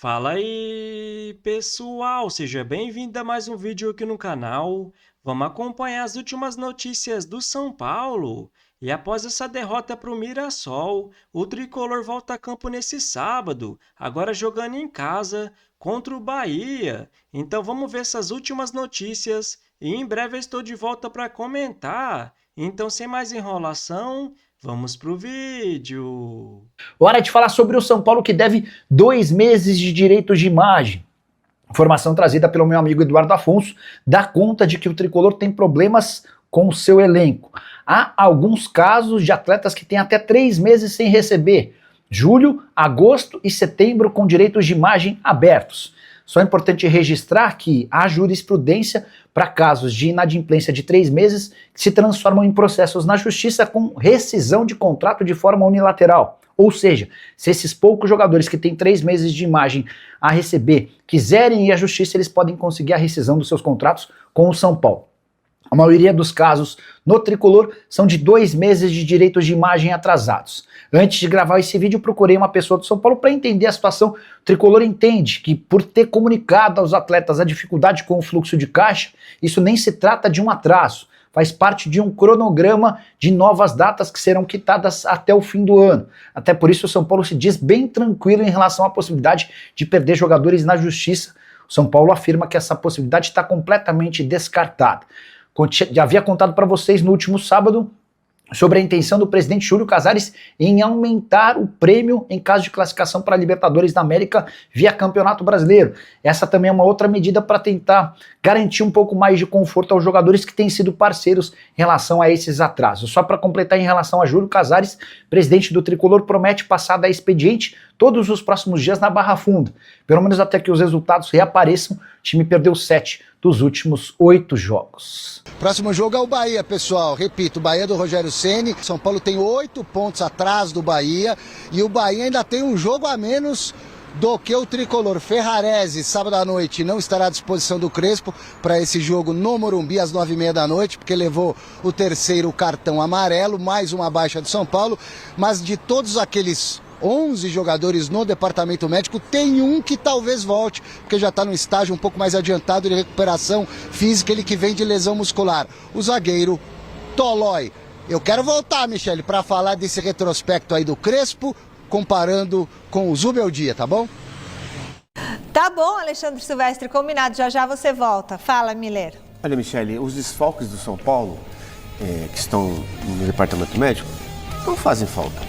Fala aí, pessoal! Seja bem-vindo a mais um vídeo aqui no canal. Vamos acompanhar as últimas notícias do São Paulo. E após essa derrota para o Mirassol, o tricolor volta a campo nesse sábado, agora jogando em casa contra o Bahia. Então vamos ver essas últimas notícias e em breve eu estou de volta para comentar. Então, sem mais enrolação, vamos pro vídeo. Hora de falar sobre o São Paulo, que deve 2 meses de direitos de imagem. Informação trazida pelo meu amigo Eduardo Afonso dá conta de que o tricolor tem problemas com o seu elenco. Há alguns casos de atletas que têm até 3 meses sem receber. Julho, agosto e setembro com direitos de imagem abertos. Só é importante registrar que há jurisprudência para casos de inadimplência de 3 meses que se transformam em processos na justiça com rescisão de contrato de forma unilateral. Ou seja, se esses poucos jogadores que têm 3 meses de imagem a receber quiserem ir à justiça, eles podem conseguir a rescisão dos seus contratos com o São Paulo. A maioria dos casos no tricolor são de 2 meses de direitos de imagem atrasados. Antes de gravar esse vídeo, procurei uma pessoa do São Paulo para entender a situação. O tricolor entende que, por ter comunicado aos atletas a dificuldade com o fluxo de caixa, isso nem se trata de um atraso. Faz parte de um cronograma de novas datas que serão quitadas até o fim do ano. Até por isso o São Paulo se diz bem tranquilo em relação à possibilidade de perder jogadores na justiça. O São Paulo afirma que essa possibilidade está completamente descartada. Já havia contado para vocês no último sábado sobre a intenção do presidente Júlio Casares em aumentar o prêmio em caso de classificação para a Libertadores da América via Campeonato Brasileiro. Essa também é uma outra medida para tentar garantir um pouco mais de conforto aos jogadores que têm sido parceiros em relação a esses atrasos. Só para completar, em relação a Júlio Casares, presidente do tricolor promete passar da expediente todos os próximos dias na Barra Funda. Pelo menos até que os resultados reapareçam. O time perdeu 7 dos últimos 8 jogos. Próximo jogo é o Bahia, pessoal. Repito, o Bahia do Rogério Ceni. São Paulo tem 8 pontos atrás do Bahia e o Bahia ainda tem um jogo a menos do que o tricolor. Ferrarese, sábado à noite, não estará à disposição do Crespo para esse jogo no Morumbi às 9h30 da noite, porque levou o 3º cartão amarelo, mais uma baixa do São Paulo. Mas de todos aqueles 11 jogadores no departamento médico, tem um que talvez volte, porque já está no estágio um pouco mais adiantado de recuperação física, ele que vem de lesão muscular. O zagueiro Tolói. Eu quero voltar, Michele, para falar desse retrospecto aí do Crespo, comparando com o Zubeldia, tá bom? Tá bom, Alexandre Silvestre, combinado. Já já você volta. Fala, Miller. Olha, Michele, os desfalques do São Paulo, que estão no departamento médico, não fazem falta.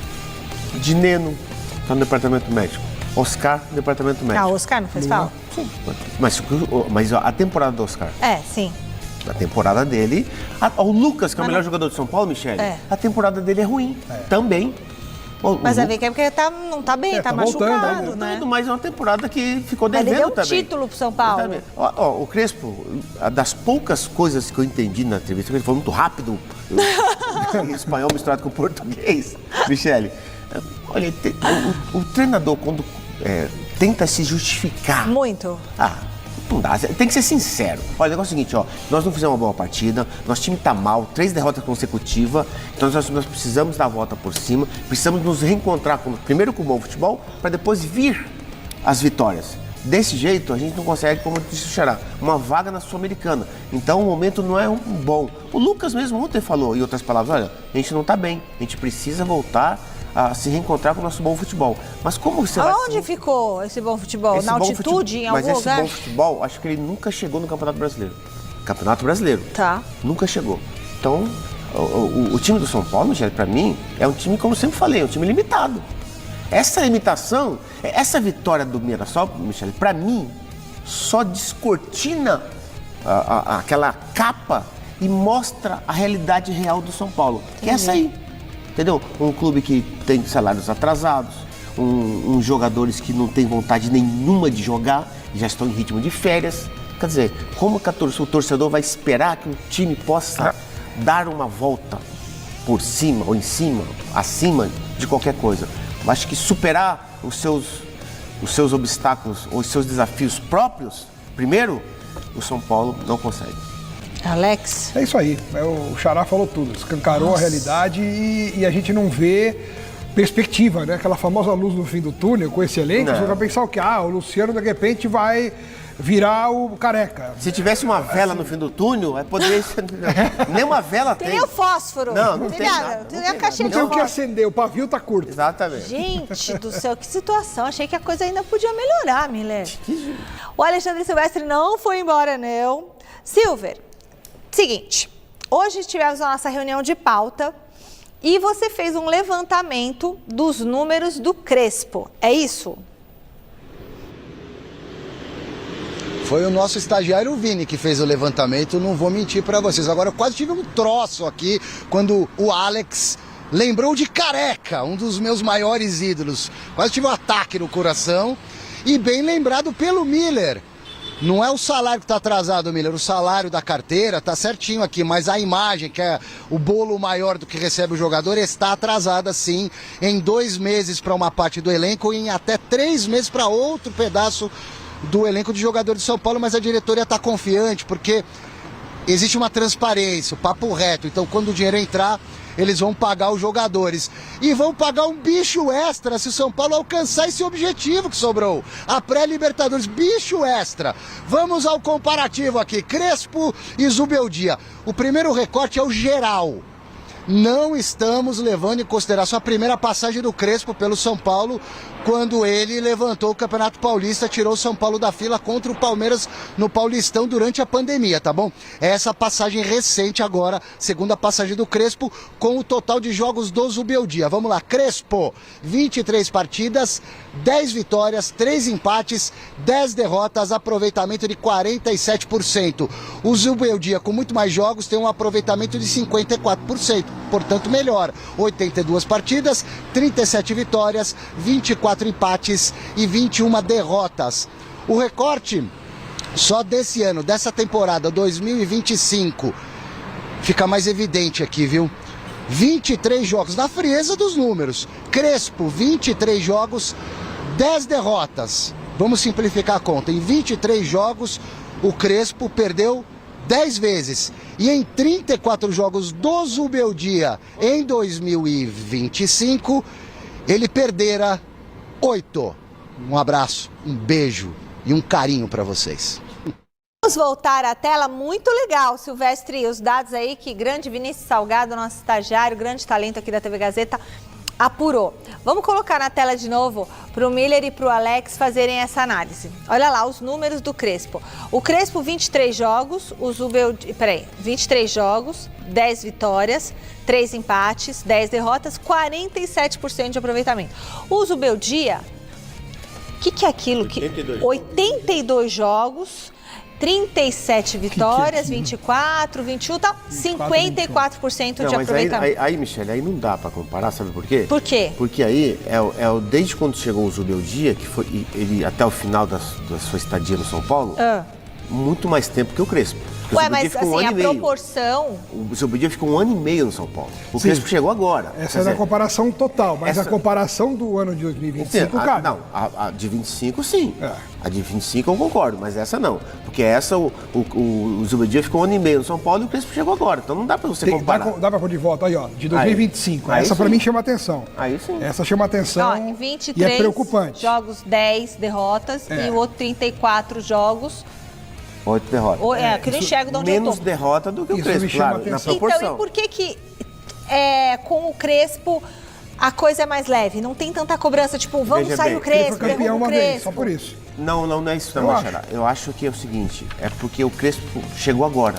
Dineno está no departamento médico. Oscar no departamento médico. Ah, o Oscar não fez falta? Sim. Mas a temporada do Oscar. Sim. A temporada dele. O Lucas, que é o melhor jogador de São Paulo, Michele, a temporada dele é ruim. Também. Mas a ver que é porque não tá bem, tá machucado, voltando, né? Mas é uma temporada que ficou Ele devendo deu também. título pro São Paulo. O Crespo, das poucas coisas que eu entendi na entrevista, ele foi muito rápido, em espanhol misturado com português, Michele. Olha, o treinador, quando tenta se justificar... Muito. Não dá, tem que ser sincero. Olha, o negócio é o seguinte, nós não fizemos uma boa partida, nosso time tá mal, 3 derrotas consecutivas, então nós precisamos dar a volta por cima, precisamos nos reencontrar primeiro com o bom futebol, para depois vir as vitórias. Desse jeito, a gente não consegue, como disse o Xará, uma vaga na Sul-Americana. Então, o momento não é bom. O Lucas mesmo ontem falou, em outras palavras, olha, a gente não tá bem, a gente precisa voltar a se reencontrar com o nosso bom futebol. Mas como você vai... Aonde ficou esse bom futebol? Na altitude, em algum lugar? Mas esse bom futebol, acho que ele nunca chegou no Campeonato Brasileiro. Campeonato Brasileiro. Tá. Nunca chegou. Então, o time do São Paulo, Michele, pra mim, é um time, como eu sempre falei, é um time limitado. Essa limitação, essa vitória do Mirassol, Michele, pra mim, só descortina aquela capa e mostra a realidade real do São Paulo. Que é essa aí. Entendeu? Um clube que tem salários atrasados, jogadores que não têm vontade nenhuma de jogar, já estão em ritmo de férias. Quer dizer, como que o torcedor vai esperar que o time possa dar uma volta por cima, ou em cima, acima de qualquer coisa? Eu acho que superar os seus obstáculos, ou os seus desafios próprios, primeiro, o São Paulo não consegue. Alex? É isso aí, o Xará falou tudo, escancarou a realidade e a gente não vê perspectiva, né? Aquela famosa luz no fim do túnel com esse elenco, Não. você vai pensar o quê? Ah, o Luciano de repente vai virar o Careca. Se tivesse uma vela no fim do túnel, aí poderia ser... Nem uma vela tem. Tem o fósforo. Não tem nada, Tem não a tem caixinha Não de tem o que fósforo. acender, o pavio tá curto. Exatamente. Gente do céu, que situação. Achei que a coisa ainda podia melhorar, Miller. O Alexandre Silvestre não foi embora, não. Silver, seguinte. Hoje tivemos a nossa reunião de pauta e você fez um levantamento dos números do Crespo. É isso? Foi o nosso estagiário Vini que fez o levantamento, não vou mentir pra vocês. Agora eu quase tive um troço aqui quando o Alex lembrou de Careca, um dos meus maiores ídolos. Quase tive um ataque no coração e bem lembrado pelo Miller. Não é o salário que está atrasado, Miller, o salário da carteira está certinho aqui, mas a imagem, que é o bolo maior do que recebe o jogador, está atrasada sim, em 2 meses para uma parte do elenco e em até 3 meses para outro pedaço do elenco de jogadores de São Paulo, mas a diretoria está confiante porque existe uma transparência, o papo reto, então quando o dinheiro entrar, eles vão pagar os jogadores. E vão pagar um bicho extra se o São Paulo alcançar esse objetivo que sobrou. A pré-Libertadores, bicho extra. Vamos ao comparativo aqui. Crespo e Zubeldia. O primeiro recorte é o geral. Não estamos levando em consideração a primeira passagem do Crespo pelo São Paulo, quando ele levantou o Campeonato Paulista, tirou o São Paulo da fila contra o Palmeiras no Paulistão durante a pandemia, tá bom? Essa passagem recente agora, segunda passagem do Crespo, com o total de jogos do Zubeldia. Vamos lá, Crespo, 23 partidas, 10 vitórias, 3 empates, 10 derrotas, aproveitamento de 47%. O Zubeldia, com muito mais jogos, tem um aproveitamento de 54%, portanto melhor. 82 partidas, 37 vitórias, 24 empates e 21 derrotas. O recorte só desse ano, dessa temporada 2025, fica mais evidente aqui, viu? 23 jogos, na frieza dos números. Crespo, 23 jogos, 10 derrotas. Vamos simplificar a conta. Em 23 jogos, o Crespo perdeu 10 vezes. E em 34 jogos do Zubeldia em 2025, ele perdera 8. Um abraço, um beijo e um carinho para vocês. Vamos voltar à tela, muito legal, Silvestre, os dados aí que grande Vinícius Salgado, nosso estagiário, grande talento aqui da TV Gazeta, apurou. Vamos colocar na tela de novo para o Miller e para o Alex fazerem essa análise. Olha lá os números do Crespo. O Crespo, 23 jogos, o Zubeldia, 23 jogos, 10 vitórias, 3 empates, 10 derrotas, 47% de aproveitamento. O Zubeldia, o que é aquilo? 82 jogos, 37 vitórias, 24, 21, tal, 54% de aproveitamento. Aí, Michele, aí não dá pra comparar, sabe por quê? Por quê? Porque aí, desde quando chegou o Zubeldia, que foi ele até o final da sua estadia no São Paulo, muito mais tempo que o Crespo. Ué, mas assim, a proporção... O Zubeldia ficou 1 ano e meio no São Paulo. O Crespo chegou agora. Essa é a comparação total, mas a comparação do ano de 2025, cara... Não, a de 25 sim. É. A de 25 eu concordo, mas essa não. Porque essa, o Zubeldia ficou 1 ano e meio no São Paulo e o Crespo chegou agora. Então não dá pra você comparar. Dá pra pôr de volta aí, ó, de 2025. Aí Essa pra sim. mim chama atenção. Aí sim. Essa chama atenção Ó, em 23 e é preocupante. jogos, 10 derrotas e o outro 34 jogos... 8 derrotas. Que não enxergo de onde eu tô. Menos derrota do que o Isso me Crespo, chama claro, na atenção. proporção. Então, e por que com o Crespo a coisa é mais leve? Não tem tanta cobrança, tipo, vamos Veja sair bem, o Crespo, Ele foi campeão derruba o uma vez, Crespo. só por isso. Não é isso não, Eu Machado. Eu acho que é o seguinte, é porque o Crespo chegou agora.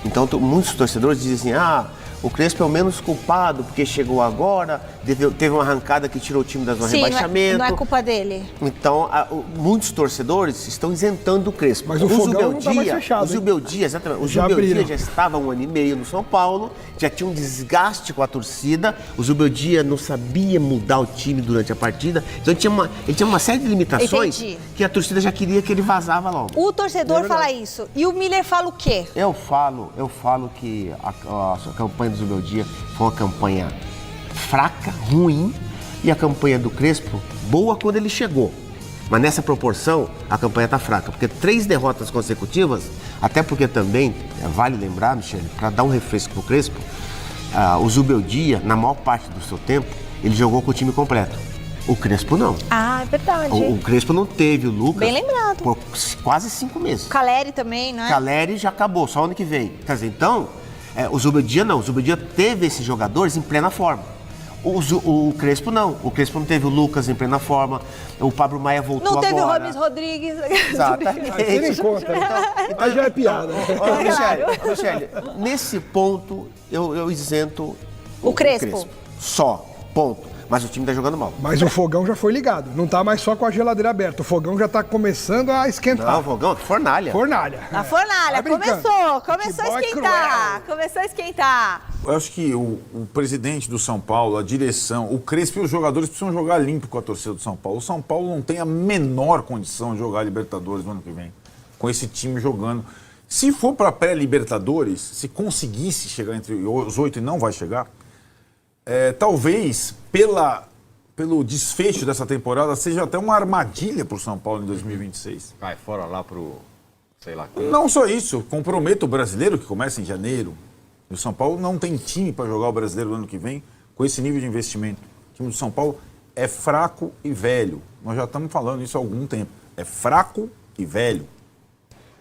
Então, muitos torcedores dizem assim, o Crespo é o menos culpado porque chegou agora, teve uma arrancada que tirou o time da zona de rebaixamento. Não é culpa dele. Então, muitos torcedores estão isentando o Crespo. Mas o fogão não tá mais fechado, O Zubeldia, exatamente. O Já Zubeldia abriram. já estava 1 ano e meio no São Paulo, já tinha um desgaste com a torcida. O Zubeldia não sabia mudar o time durante a partida. Então, ele tinha uma série de limitações. Entendi. Que a torcida já queria que ele vazava logo. O torcedor fala isso. E o Miller fala o quê? Eu falo que a campanha do Zubeldia foi uma campanha fraca, ruim, e a campanha do Crespo, boa quando ele chegou. Mas nessa proporção, a campanha está fraca, porque 3 derrotas consecutivas, até porque também, vale lembrar, Michele, para dar um refresco pro Crespo, o Zubeldia, na maior parte do seu tempo, ele jogou com o time completo. O Crespo não. Ah, é verdade. O Crespo não teve o Lucas Bem lembrado. por quase 5 meses. Caleri também, não é? Caleri já acabou, só ano que vem. Quer dizer, então, o Zubeldia não. O Zubeldia teve esses jogadores em plena forma. O Crespo não. O Crespo não teve o Lucas em plena forma. O Pablo Maia voltou agora. Não teve o Rames Rodrigues. Exatamente. Aí você nem conta, né? Aí já é piada. Ô, Michele, nesse ponto eu isento O Crespo. Só, ponto. Mas o time tá jogando mal. Mas o fogão já foi ligado. Não tá mais só com a geladeira aberta. O fogão já tá começando a esquentar. Não, fogão, fornalha. Fornalha. A fornalha, Tá brincando. começou a Futebol é esquentar. Começou a esquentar. Eu acho que o presidente do São Paulo, a direção, o Crespo e os jogadores precisam jogar limpo com a torcida do São Paulo. O São Paulo não tem a menor condição de jogar Libertadores no ano que vem, com esse time jogando. Se for para pré-Libertadores, se conseguisse chegar entre os 8 e não vai chegar, talvez pelo desfecho dessa temporada seja até uma armadilha para o São Paulo em 2026. Cai fora lá pro, sei lá. Não só isso, comprometa o brasileiro que começa em janeiro. O São Paulo não tem time para jogar o brasileiro no ano que vem com esse nível de investimento. O time do São Paulo é fraco e velho. Nós já estamos falando isso há algum tempo. É fraco e velho.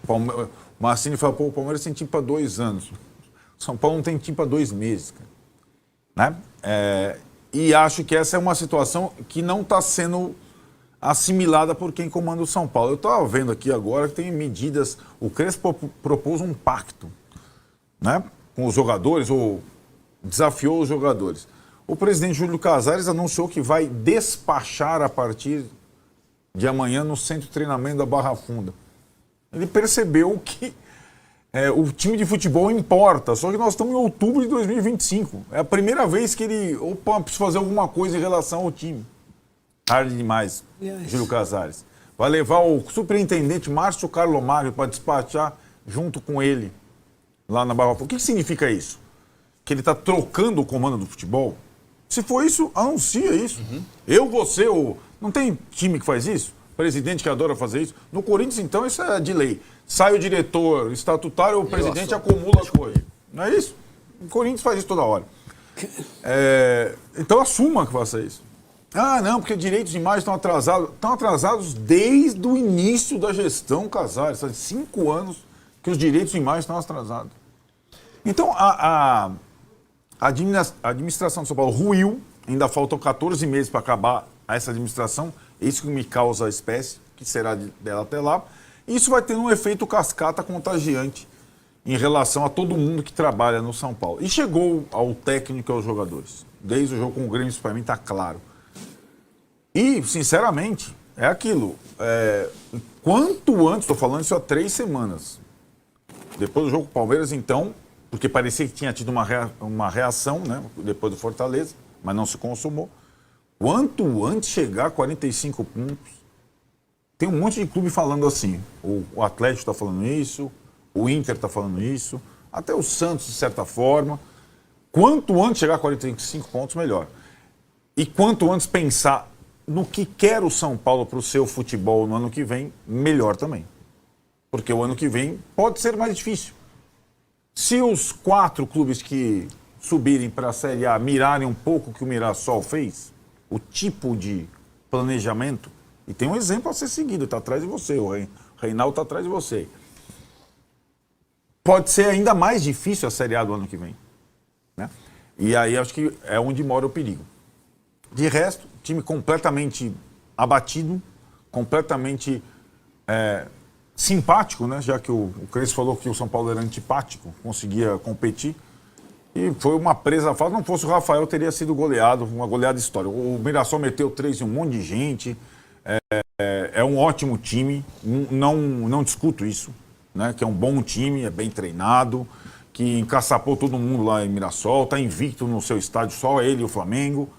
O Marcini fala, pô, o Palmeiras tem time para 2 anos. O São Paulo não tem time para 2 meses, cara. Né? E acho que essa é uma situação que não está sendo assimilada por quem comanda o São Paulo. Eu estava vendo aqui agora que tem medidas. O Crespo propôs um pacto, né, com os jogadores, ou desafiou os jogadores. O presidente Júlio Casares anunciou que vai despachar a partir de amanhã no centro de treinamento da Barra Funda. Ele percebeu que o time de futebol importa, só que nós estamos em outubro de 2025. É a primeira vez que ele, precisa fazer alguma coisa em relação ao time. Tarde demais, Júlio Casares. Vai levar o superintendente Márcio Carlo Magno para despachar junto com ele lá na Barra Funda. O que significa isso? Que ele está trocando o comando do futebol? Se for isso, anuncia isso. Você, não tem time que faz isso? Presidente que adora fazer isso. No Corinthians, então, isso é de lei. Sai o diretor estatutário, o presidente acumula as coisas. Não é isso? O Corinthians faz isso toda hora. Então assuma que faça isso. Ah, não, porque direitos de imagem estão atrasados. Estão atrasados desde o início da gestão Casares. Faz 5 anos que os direitos de imagem estão atrasados. Então, a administração de São Paulo ruiu. Ainda faltam 14 meses para acabar essa administração. Isso que me causa a espécie, que será dela até lá. Isso vai ter um efeito cascata contagiante em relação a todo mundo que trabalha no São Paulo. E chegou ao técnico e aos jogadores. Desde o jogo com o Grêmio, isso para mim está claro. E, sinceramente, é aquilo. Quanto antes, estou falando isso há 3 semanas. Depois do jogo com o Palmeiras, então, porque parecia que tinha tido uma reação, né, depois do Fortaleza, mas não se consumou. Quanto antes chegar a 45 pontos, tem um monte de clube falando assim. O Atlético está falando isso, o Inter está falando isso, até o Santos, de certa forma. Quanto antes chegar a 45 pontos, melhor. E quanto antes pensar no que quer o São Paulo para o seu futebol no ano que vem, melhor também. Porque o ano que vem pode ser mais difícil. Se os 4 clubes que subirem para a Série A mirarem um pouco o que o Mirassol fez, o tipo de planejamento, e tem um exemplo a ser seguido, está atrás de você, o Reinaldo está atrás de você. Pode ser ainda mais difícil a Série A do ano que vem. Né? E aí acho que é onde mora o perigo. De resto, time completamente abatido, completamente simpático, né? Já que o Crespo falou que o São Paulo era antipático, conseguia competir. E foi uma presa fácil. Não fosse o Rafael, teria sido goleado, uma goleada histórica. O Mirassol meteu 3 em um monte de gente. É um ótimo time, não discuto isso, né? Que é um bom time, é bem treinado, que encaçapou todo mundo lá em Mirassol, está invicto no seu estádio, só ele e o Flamengo.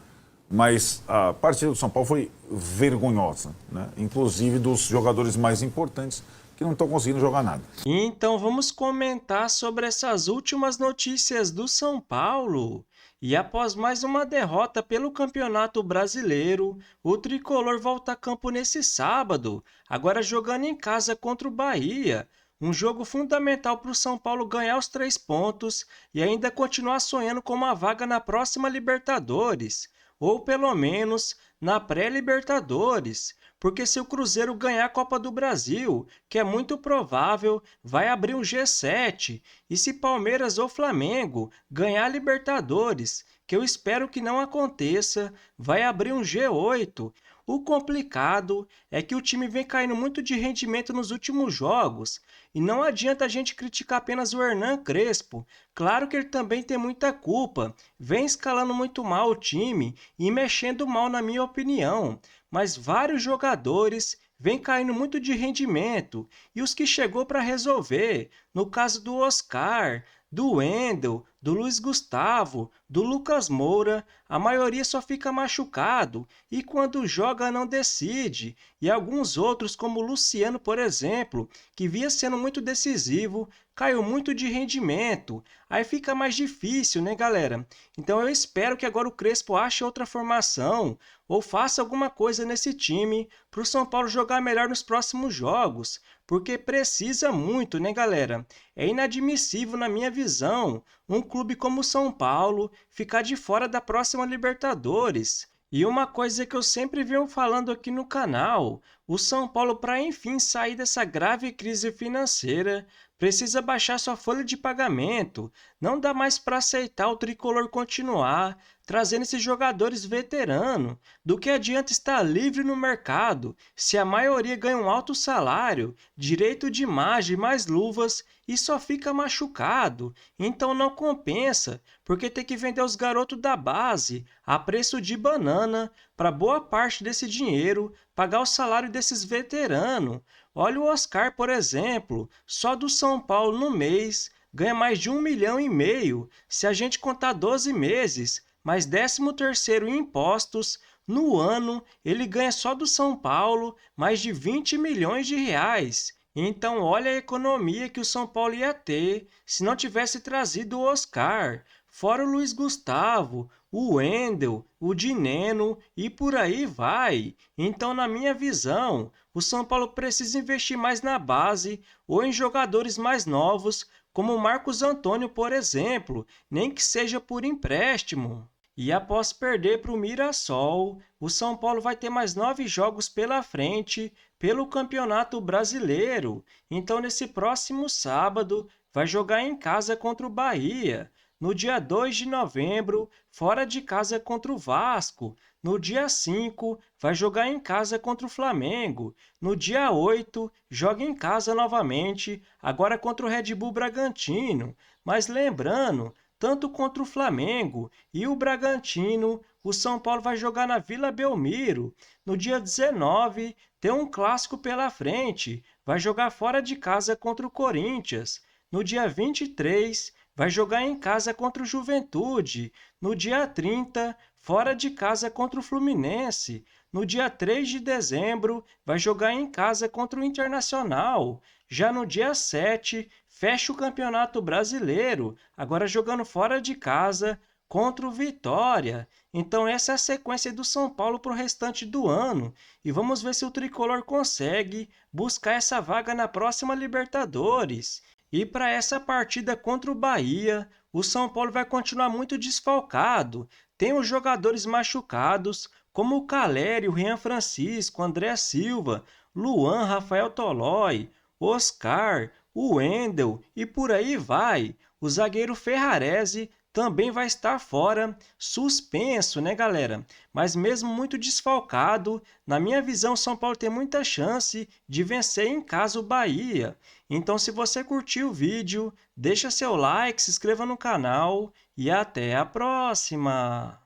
Mas a partida do São Paulo foi vergonhosa, né? Inclusive dos jogadores mais importantes que não estão conseguindo jogar nada. Então vamos comentar sobre essas últimas notícias do São Paulo. E após mais uma derrota pelo Campeonato Brasileiro, o tricolor volta a campo nesse sábado, agora jogando em casa contra o Bahia. Um jogo fundamental para o São Paulo ganhar os 3 pontos e ainda continuar sonhando com uma vaga na próxima Libertadores. ou pelo menos na pré-Libertadores. Porque se o Cruzeiro ganhar a Copa do Brasil, que é muito provável, vai abrir um G7. E se Palmeiras ou Flamengo ganhar a Libertadores, que eu espero que não aconteça, vai abrir um G8. O complicado é que o time vem caindo muito de rendimento nos últimos jogos. E não adianta a gente criticar apenas o Hernan Crespo. Claro que ele também tem muita culpa. Vem escalando muito mal o time e mexendo mal, na minha opinião. Mas vários jogadores vêm caindo muito de rendimento. E os que chegou para resolver, no caso do Oscar, do Wendel, do Luiz Gustavo, do Lucas Moura, a maioria só fica machucado e quando joga não decide. E alguns outros, como o Luciano, por exemplo, que via sendo muito decisivo, caiu muito de rendimento. Aí fica mais difícil, né, galera? Então eu espero que agora o Crespo ache outra formação ou faça alguma coisa nesse time para o São Paulo jogar melhor nos próximos jogos, porque precisa muito, né, galera? É inadmissível, na minha visão, um clube como o São Paulo ficar de fora da próxima Libertadores. E uma coisa que eu sempre venho falando aqui no canal, o São Paulo, para enfim sair dessa grave crise financeira, precisa baixar sua folha de pagamento. Não dá mais para aceitar o tricolor continuar trazendo esses jogadores veteranos. Do que adianta estar livre no mercado se a maioria ganha um alto salário, direito de imagem, mais luvas e só fica machucado? Então não compensa, porque tem que vender os garotos da base a preço de banana para boa parte desse dinheiro pagar o salário desses veteranos. Olha o Oscar, por exemplo, só do São Paulo no mês ganha mais de 1,5 milhão. Se a gente contar 12 meses, mais 13º em impostos, no ano ele ganha só do São Paulo mais de 20 milhões de reais. Então olha a economia que o São Paulo ia ter se não tivesse trazido o Oscar. Fora o Luiz Gustavo, o Wendel, o Dineno e por aí vai. Então, na minha visão, o São Paulo precisa investir mais na base ou em jogadores mais novos, como o Marcos Antônio, por exemplo, nem que seja por empréstimo. E após perder para o Mirassol, o São Paulo vai ter mais 9 jogos pela frente pelo Campeonato Brasileiro. Então, nesse próximo sábado, vai jogar em casa contra o Bahia. No dia 2 de novembro, fora de casa contra o Vasco. No dia 5, vai jogar em casa contra o Flamengo. No dia 8, joga em casa novamente, agora contra o Red Bull Bragantino. Mas lembrando, tanto contra o Flamengo e o Bragantino, o São Paulo vai jogar na Vila Belmiro. No dia 19, tem um clássico pela frente, vai jogar fora de casa contra o Corinthians. No dia 23, vai jogar em casa contra o Juventude. No dia 30, fora de casa contra o Fluminense. No dia 3 de dezembro, vai jogar em casa contra o Internacional. Já no dia 7, fecha o Campeonato Brasileiro, agora jogando fora de casa contra o Vitória. Então essa é a sequência do São Paulo para o restante do ano. E vamos ver se o Tricolor consegue buscar essa vaga na próxima Libertadores. E para essa partida contra o Bahia, o São Paulo vai continuar muito desfalcado. Tem os jogadores machucados, como o Caleri, o Rian Francisco, André Silva, Luan, Rafael Tolói, Oscar, o Wendel e por aí vai. O zagueiro Ferrarese também vai estar fora, suspenso, né, galera? Mas mesmo muito desfalcado, na minha visão, o São Paulo tem muita chance de vencer em casa o Bahia. Então, se você curtiu o vídeo, deixa seu like, se inscreva no canal e até a próxima!